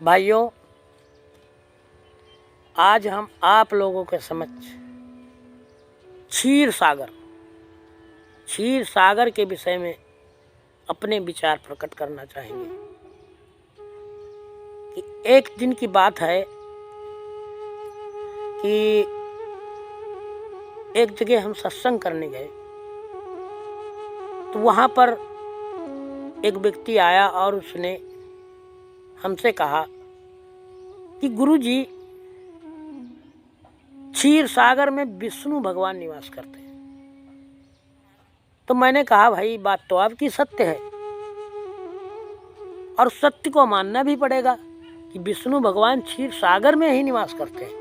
भाइयों, आज हम आप लोगों के समक्ष क्षीर सागर के विषय में अपने विचार प्रकट करना चाहेंगे कि एक दिन की बात है कि एक जगह हम सत्संग करने गए तो वहाँ पर एक व्यक्ति आया और उसने हमसे कहा कि गुरुजी, क्षीर सागर में विष्णु भगवान निवास करते हैं। तो मैंने कहा भाई, बात तो आपकी सत्य है और सत्य को मानना भी पड़ेगा कि विष्णु भगवान क्षीर सागर में ही निवास करते हैं।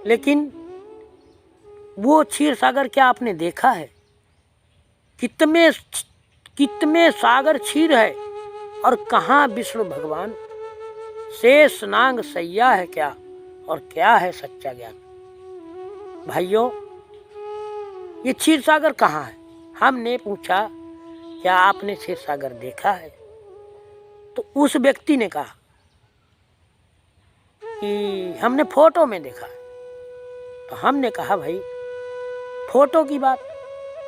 लेकिन वो क्षीर सागर क्या आपने देखा है? कितने सागर क्षीर है और कहाँ विष्णु भगवान? शेष नाग सैया है क्या और क्या है सच्चा ज्ञान? भाइयों, ये क्षीर सागर कहाँ है? हमने पूछा, क्या आपने क्षीर सागर देखा है? तो उस व्यक्ति ने कहा कि हमने फोटो में देखा है। तो हमने कहा भाई, फोटो की बात,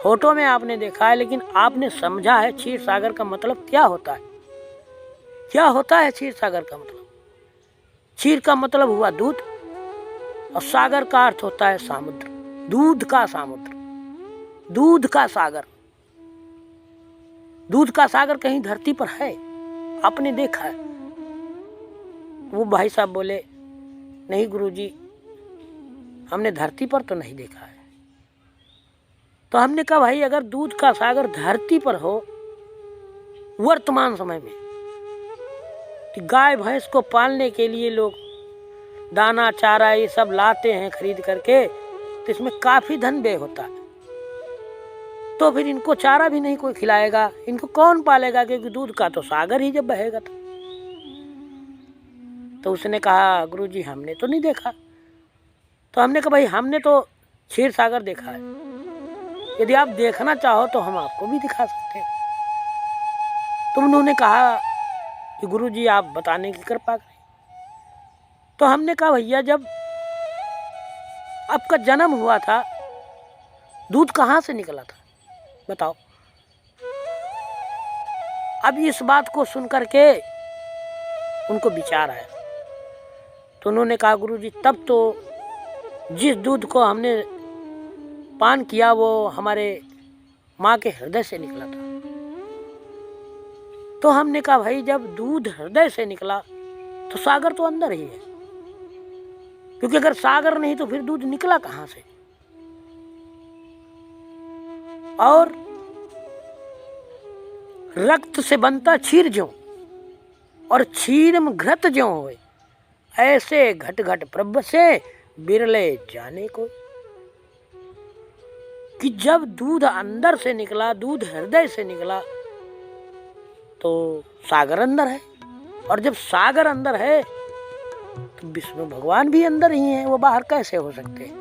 फोटो में आपने देखा है, लेकिन आपने समझा है क्षीर सागर का मतलब क्या होता है? क्या होता है क्षीर सागर का मतलब? क्षीर का मतलब हुआ दूध और सागर का अर्थ होता है समुद्र। दूध का समुद्र, दूध का सागर। दूध का सागर कहीं धरती पर है? आपने देखा है? वो भाई साहब बोले, नहीं गुरुजी, हमने धरती पर तो नहीं देखा है। तो हमने कहा भाई, अगर दूध का सागर धरती पर हो वर्तमान समय में, कि गाय भैंस को पालने के लिए लोग दाना चारा ये सब लाते हैं खरीद करके, तो इसमें काफी धन व्यय होता है। तो फिर इनको चारा भी नहीं कोई खिलाएगा, इनको कौन पालेगा? क्योंकि दूध का तो सागर ही जब बहेगा तो उसने कहा, गुरुजी हमने तो नहीं देखा। तो हमने कहा भाई, हमने तो क्षीर सागर देखा है। यदि आप देखना चाहो तो हम आपको भी दिखा सकते हैं। तो उन्होंने कहा कि गुरुजी आप बताने की कृपा करें। तो हमने कहा भैया, जब आपका जन्म हुआ था दूध कहाँ से निकला था बताओ? अब इस बात को सुनकर के उनको विचार आया। तो उन्होंने कहा, गुरुजी तब तो जिस दूध को हमने पान किया वो हमारे माँ के हृदय से निकला था। तो हमने कहा भाई, जब दूध हृदय से निकला तो सागर तो अंदर ही है, क्योंकि अगर सागर नहीं तो फिर दूध निकला कहाँ से? और रक्त से बनता क्षीर ज्यों और क्षीरम घृत ज्यों होए, ऐसे घट घट प्रभ से बिरले जाने को। कि जब दूध अंदर से निकला, दूध हृदय से निकला, तो सागर अंदर है, और जब सागर अंदर है तो विष्णु भगवान भी अंदर ही हैं। वो बाहर कैसे हो सकते हैं?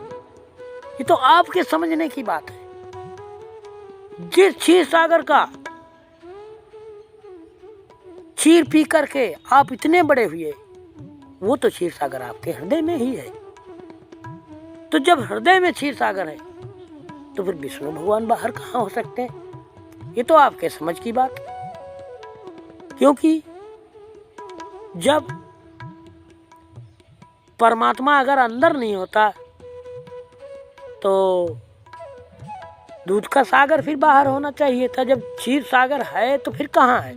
ये तो आपके समझने की बात है। जिस क्षीर सागर का क्षीर पी करके आप इतने बड़े हुए, वो तो क्षीर सागर आपके हृदय में ही है। तो जब हृदय में क्षीर सागर है तो फिर विष्णु भगवान बाहर कहाँ हो सकते हैं? ये तो आपके समझ की बात है। क्योंकि जब परमात्मा अगर अंदर नहीं होता तो दूध का सागर फिर बाहर होना चाहिए था। जब क्षीर सागर है तो फिर कहाँ है?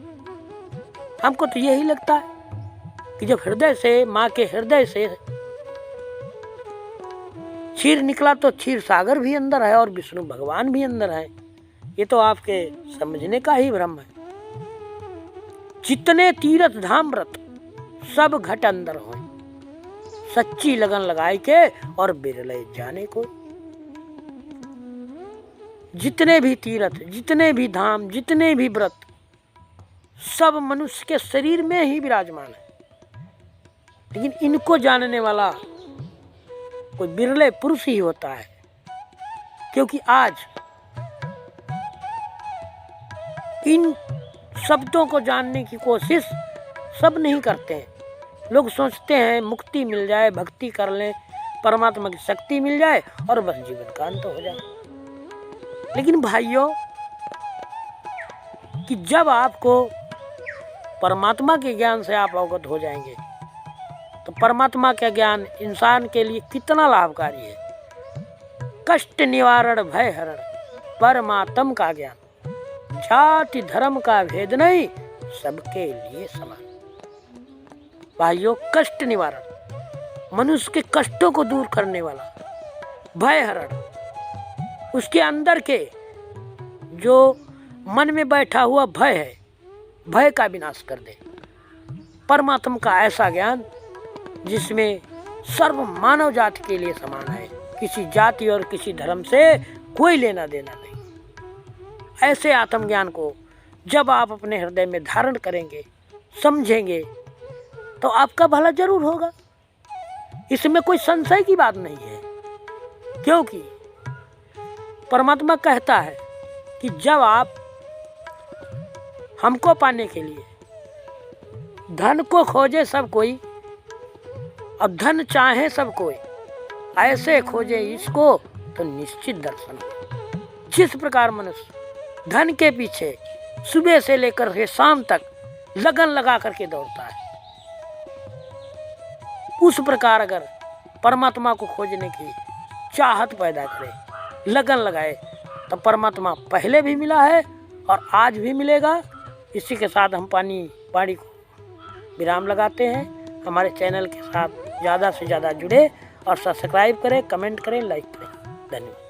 हमको तो यही लगता है कि जब हृदय से, माँ के हृदय से क्षीर निकला तो क्षीर सागर भी अंदर है और विष्णु भगवान भी अंदर है। ये तो आपके समझने का ही भ्रम है। जितने तीर्थ धाम व्रत सब घट अंदर हो, सच्ची लगन लगाए के और बिरले जाने को। जितने भी तीर्थ, जितने भी धाम, जितने भी व्रत, सब मनुष्य के शरीर में ही विराजमान है, लेकिन इनको जानने वाला कोई बिरले पुरुष ही होता है। क्योंकि आज इन शब्दों को जानने की कोशिश सब नहीं करते हैं। लोग सोचते हैं मुक्ति मिल जाए, भक्ति कर लें, परमात्मा की शक्ति मिल जाए और बस जीवन का अंत हो जाए। लेकिन भाइयों, कि जब आपको परमात्मा के ज्ञान से आप अवगत हो जाएंगे तो परमात्मा का ज्ञान इंसान के लिए कितना लाभकारी है। कष्ट निवारण भय हरण परमात्म का ज्ञान, जाति धर्म का भेद नहीं, सबके लिए समान। भाइयों, कष्ट निवारण, मनुष्य के कष्टों को दूर करने वाला, भय हरण, उसके अंदर के जो मन में बैठा हुआ भय है, भय का विनाश कर दे। परमात्मा का ऐसा ज्ञान जिसमें सर्व मानव जाति के लिए समान है, किसी जाति और किसी धर्म से कोई लेना देना नहीं। ऐसे आत्मज्ञान को जब आप अपने हृदय में धारण करेंगे, समझेंगे, तो आपका भला जरूर होगा। इसमें कोई संशय की बात नहीं है, क्योंकि परमात्मा कहता है कि जब आप हमको पाने के लिए धन को खोजे सब कोई और धन चाहे सब कोई, ऐसे खोजे इसको तो निश्चित दर्शन हो। जिस प्रकार मनुष्य धन के पीछे सुबह से लेकर के शाम तक लगन लगा करके दौड़ता है, उस प्रकार अगर परमात्मा को खोजने की चाहत पैदा करे, लगन लगाए, तो परमात्मा पहले भी मिला है और आज भी मिलेगा। इसी के साथ हम वाणी को विराम लगाते हैं। हमारे चैनल के साथ ज़्यादा से ज़्यादा जुड़े और सब्सक्राइब करें, कमेंट करें, लाइक करें। धन्यवाद।